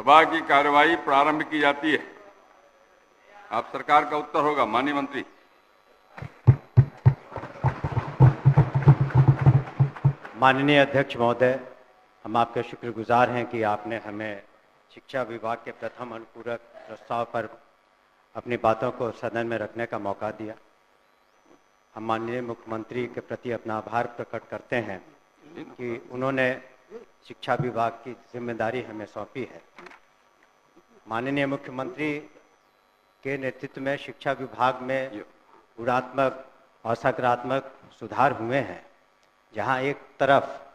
सभा की कार्यवाही प्रारंभ की जाती है। आप सरकार का उत्तर होगा माननीय मंत्री। माननीय अध्यक्ष महोदय, हम आपके शुक्रगुजार हैं कि आपने हमें शिक्षा विभाग के प्रथम अनुपूरक प्रस्ताव पर अपनी बातों को सदन में रखने का मौका दिया। हम माननीय मुख्यमंत्री के प्रति अपना आभार प्रकट करते हैं कि उन्होंने शिक्षा विभाग की जिम्मेदारी हमें सौंपी है। माननीय मुख्यमंत्री के नेतृत्व में शिक्षा विभाग में गुणात्मक और सकारात्मक सुधार हुए हैं। जहां एक तरफ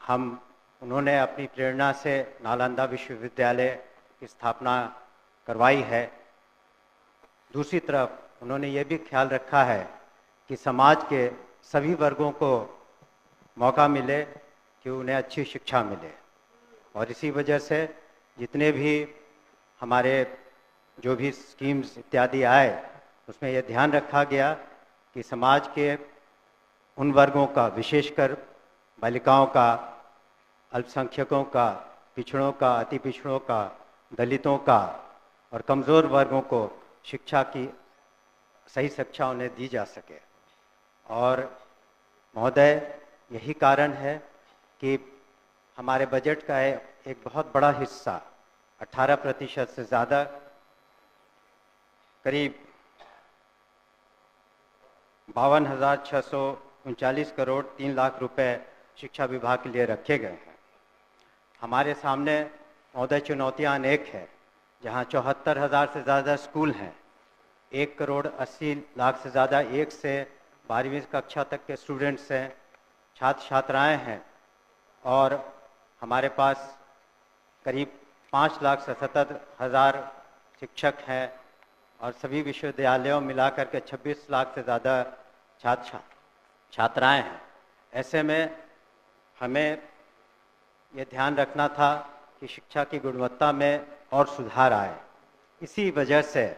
उन्होंने अपनी प्रेरणा से नालंदा विश्वविद्यालय की स्थापना करवाई है, दूसरी तरफ उन्होंने ये भी ख्याल रखा है कि समाज के सभी वर्गों को मौका मिले कि उन्हें अच्छी शिक्षा मिले। और इसी वजह से जितने भी हमारे जो भी स्कीम्स इत्यादि आए, उसमें यह ध्यान रखा गया कि समाज के उन वर्गों का, विशेषकर बालिकाओं का, अल्पसंख्यकों का, पिछड़ों का, अति पिछड़ों का, दलितों का और कमज़ोर वर्गों को शिक्षा की सही शिक्षा उन्हें दी जा सके। और महोदय, यही कारण है कि हमारे बजट का एक बहुत बड़ा हिस्सा 18% से ज़्यादा, करीब 52,639 करोड़ 3 लाख रुपए शिक्षा विभाग के लिए रखे गए हैं। हमारे सामने महोदय चुनौतियां अनेक हैं, जहां 74,000 से ज़्यादा स्कूल हैं, 1,80,00,000 से ज़्यादा 1 से 12वीं कक्षा तक के स्टूडेंट्स हैं, छात्र छात्राएं हैं, और हमारे पास करीब 5,77,000 शिक्षक हैं, और सभी विश्वविद्यालयों मिलाकर के 26 लाख से ज़्यादा छात्र छात्राएं हैं। ऐसे में हमें ये ध्यान रखना था कि शिक्षा की गुणवत्ता में और सुधार आए। इसी वजह से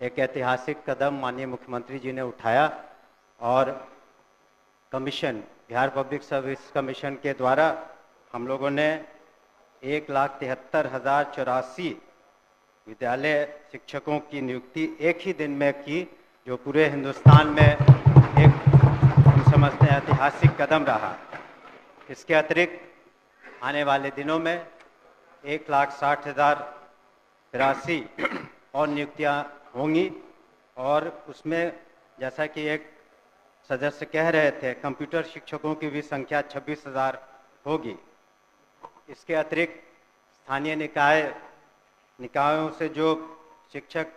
एक ऐतिहासिक कदम माननीय मुख्यमंत्री जी ने उठाया और commission, Bihar public service commission के द्वारा हम लोगों ने 1,73,084 विद्यालय शिक्षकों की नियुक्ति एक ही दिन में की, जो पूरे हिंदुस्तान में एक हम समझते हैं ऐतिहासिक कदम रहा। इसके अतिरिक्त आने वाले दिनों में 1,60,083 और नियुक्तियां होंगी, और उसमें जैसा कि एक सदस्य कह रहे थे, कंप्यूटर शिक्षकों की भी संख्या 26,000 होगी। इसके अतिरिक्त स्थानीय निकायों से जो शिक्षक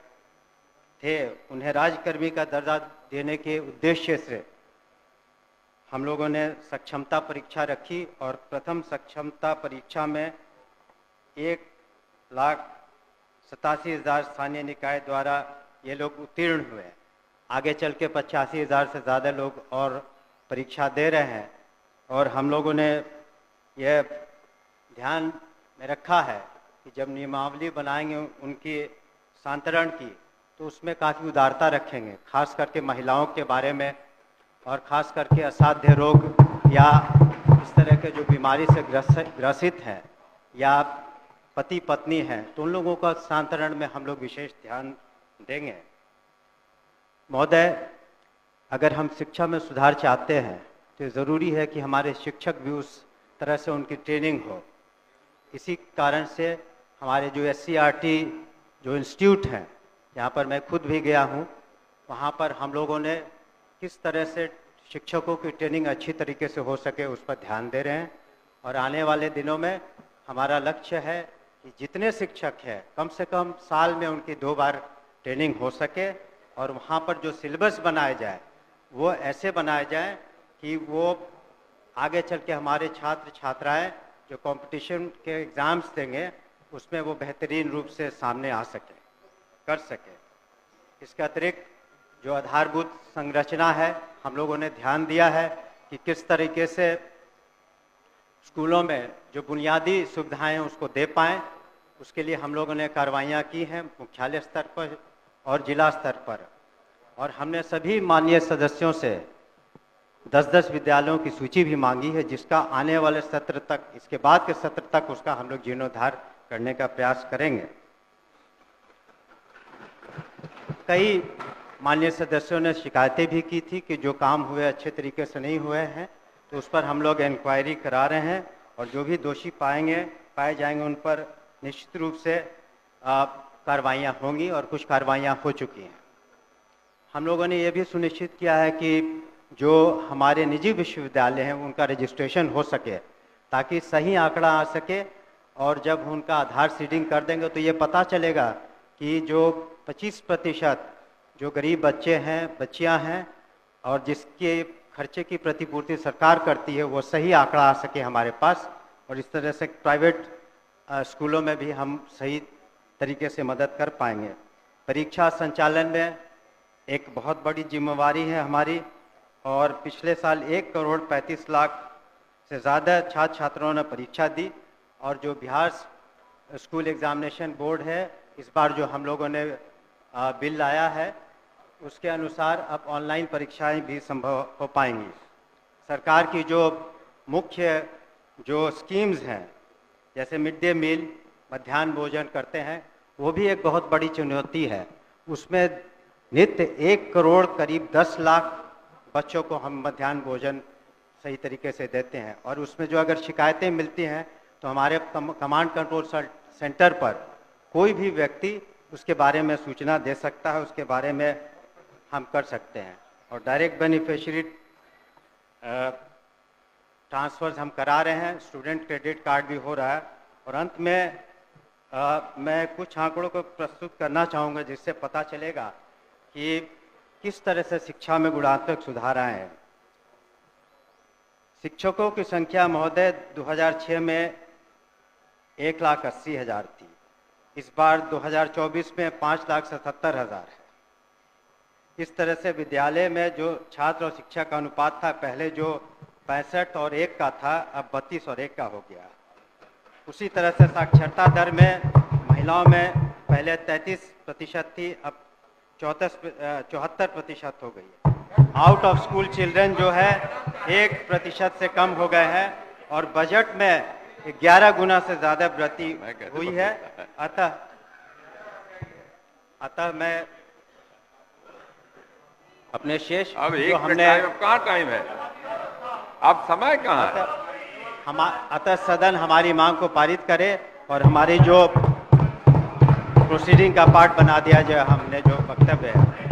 थे उन्हें राज्यकर्मी का दर्जा देने के उद्देश्य से हम लोगों ने सक्षमता परीक्षा रखी, और प्रथम सक्षमता परीक्षा में 1,87,000 स्थानीय निकाय द्वारा ये लोग उत्तीर्ण हुए। आगे चल के 85,000 से ज़्यादा लोग और परीक्षा दे रहे हैं, और हम लोगों ने यह ध्यान में रखा है कि जब नियमावली बनाएंगे उनकी सांतरण की, तो उसमें काफ़ी उदारता रखेंगे, खास करके महिलाओं के बारे में, और ख़ास करके असाध्य रोग या इस तरह के जो बीमारी से ग्रसित हैं या पति पत्नी हैं, तो उन लोगों का सांतरण में हम लोग विशेष ध्यान देंगे। महोदय, अगर हम शिक्षा में सुधार चाहते हैं तो ज़रूरी है कि हमारे शिक्षक भी उस तरह से उनकी ट्रेनिंग हो। इसी कारण से हमारे जो SCRT जो इंस्टीट्यूट हैं, यहाँ पर मैं खुद भी गया हूँ, वहाँ पर हम लोगों ने किस तरह से शिक्षकों की ट्रेनिंग अच्छी तरीके से हो सके उस पर ध्यान दे रहे हैं। और आने वाले दिनों में हमारा लक्ष्य है कि जितने शिक्षक हैं कम से कम साल में उनकी 2 बार ट्रेनिंग हो सके, और वहाँ पर जो सिलेबस बनाए जाए वो ऐसे बनाए जाए कि वो आगे चल के हमारे छात्र छात्राएँ जो कंपटीशन के एग्ज़ाम्स देंगे उसमें वो बेहतरीन रूप से सामने आ सके, कर सके। इसके अतिरिक्त जो आधारभूत संरचना है, हम लोगों ने ध्यान दिया है कि किस तरीके से स्कूलों में जो बुनियादी सुविधाएं हैं उसको दे पाएँ। उसके लिए हम लोगों ने कार्रवाइयाँ की हैं मुख्यालय स्तर पर और जिला स्तर पर, और हमने सभी माननीय सदस्यों से 10-10 विद्यालयों की सूची भी मांगी है, जिसका आने वाले सत्र तक, इसके बाद के सत्र तक उसका हम लोग जीर्णोद्धार करने का प्रयास करेंगे। कई माननीय सदस्यों ने शिकायतें भी की थी कि जो काम हुए अच्छे तरीके से नहीं हुए हैं, तो उस पर हम लोग इंक्वायरी करा रहे हैं और जो भी दोषी पाए जाएंगे उन पर निश्चित रूप से कार्रवाइयाँ होंगी और कुछ कार्रवाइयाँ हो चुकी हैं। हम लोगों ने ये भी सुनिश्चित किया है कि जो हमारे निजी विश्वविद्यालय हैं उनका रजिस्ट्रेशन हो सके, ताकि सही आंकड़ा आ सके, और जब उनका आधार सीडिंग कर देंगे तो ये पता चलेगा कि जो 25% जो गरीब बच्चे हैं, बच्चियां हैं, और जिसके खर्चे की प्रतिपूर्ति सरकार करती है, वो सही आंकड़ा आ सके हमारे पास, और इस तरह से प्राइवेट स्कूलों में भी हम सही तरीके से मदद कर पाएंगे। परीक्षा संचालन में एक बहुत बड़ी जिम्मेवारी है हमारी, और पिछले साल 1,35,00,000 से ज़्यादा छात्र छात्राओं ने परीक्षा दी, और जो बिहार स्कूल एग्जामिनेशन बोर्ड है, इस बार जो हम लोगों ने बिल लाया है, उसके अनुसार अब ऑनलाइन परीक्षाएं भी संभव हो पाएंगी। सरकार की जो मुख्य जो स्कीम्स हैं, जैसे मिड डे मील, मध्याह्न भोजन करते हैं, वो भी एक बहुत बड़ी चुनौती है। उसमें नित्य 1 करोड़ करीब 10 लाख बच्चों को हम मध्याह्न भोजन सही तरीके से देते हैं, और उसमें जो अगर शिकायतें मिलती हैं तो हमारे कमांड कंट्रोल सेंटर पर कोई भी व्यक्ति उसके बारे में सूचना दे सकता है, उसके बारे में हम कर सकते हैं। और डायरेक्ट बेनिफिशियरी ट्रांसफर्स हम करा रहे हैं, स्टूडेंट क्रेडिट कार्ड भी हो रहा है। और अंत में मैं कुछ आंकड़ों को प्रस्तुत करना चाहूँगा, जिससे पता चलेगा कि किस तरह से शिक्षा में गुणात्मक सुधार आए हैं। शिक्षकों की संख्या महोदय 2006 में 1,80,000 थी, इस बार 2024 में 5,77,000 है। इस तरह से विद्यालय में जो छात्र और शिक्षक का अनुपात था, पहले जो 65 और 1 का था, अब 32 और 1 का हो गया। उसी तरह से साक्षरता दर में महिलाओं में पहले 33% थी, अब 74% हो गई है। आउट ऑफ स्कूल चिल्ड्रन जो है 1% से कम हो गए हैं, और बजट में 11 गुना से ज़्यादा वृद्धि हुई है। अतः मैं अपने शेष अब जो हमने कहाँ टाइम है, अब समय कहाँ है? अतः सदन हमारी मांग को पारित करे और हमारी जो प्रोसीडिंग का पार्ट बना दिया, जो हमने जो वक्तव्य है